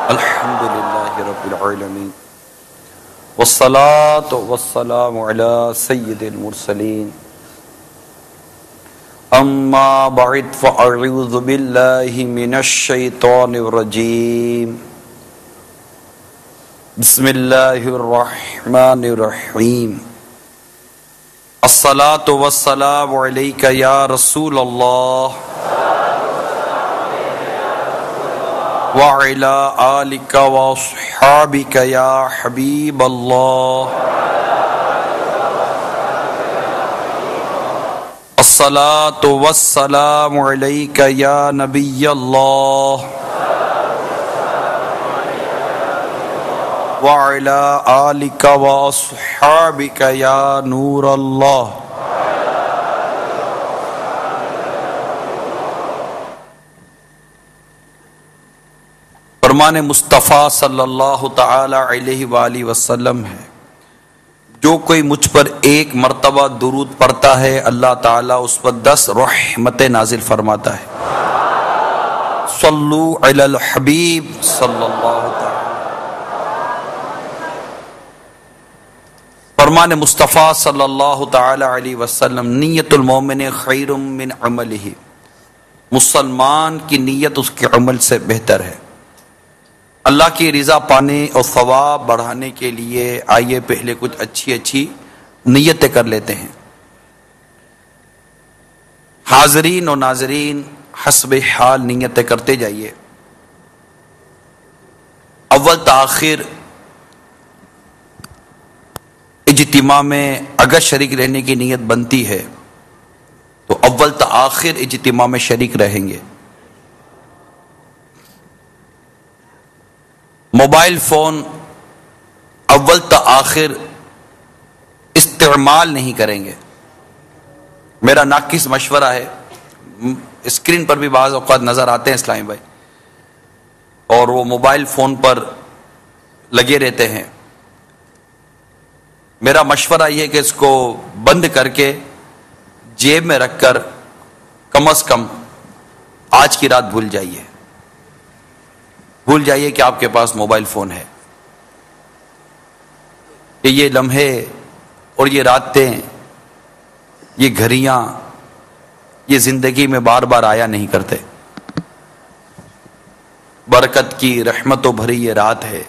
الحمدللہ رب العالمین والصلاة والسلام علی سید المرسلین اما بعد فاعوذ باللہ من الشیطان الرجیم بسم اللہ الرحمن الرحیم الصلاة والسلام علیک یا رسول اللہ وعلى آلك وصحابك يا حبيب الله الصلاة والسلام عليك يا نبي الله وعلى آلك وصحابك يا نور الله فرمان مصطفیٰ صلی اللہ تعالی علیہ وآلہ وسلم ہے، جو کوئی مجھ پر ایک مرتبہ درود پڑھتا ہے اللہ تعالیٰ اس پر 10 رحمتیں نازل فرماتا ہے۔ صلو علی الحبیب صلی اللہ تعالی۔ فرمان مصطفیٰ صلی اللہ تعالی علیہ وسلم، نیت المومن خیر من عملہ، مسلمان کی نیت اس کے عمل سے بہتر ہے۔ اللہ کی رضا پانے اور ثواب بڑھانے کے لیے آئیے پہلے کچھ اچھی نیتیں کر لیتے ہیں۔ حاضرین اور ناظرین حسب حال نیتیں کرتے جائیے۔ اول تاخیر اجتماع میں اگر شریک رہنے کی نیت بنتی ہے تو اول تاخیر اجتماع میں شریک رہیں گے۔ موبائل فون اول تا آخر استعمال نہیں کریں گے۔ میرا ناقص مشورہ ہے، اسکرین پر بھی بعض اوقات نظر آتے ہیں اسلامی بھائی، اور وہ موبائل فون پر لگے رہتے ہیں۔ میرا مشورہ یہ ہے کہ اس کو بند کر کے جیب میں رکھ کر کم از کم آج کی رات بھول جائیے کہ آپ کے پاس موبائل فون ہے، کہ یہ لمحے اور یہ راتیں، یہ گھڑیاں، یہ زندگی میں بار بار آیا نہیں کرتے۔ برکت کی رحمتوں بھری یہ رات ہے،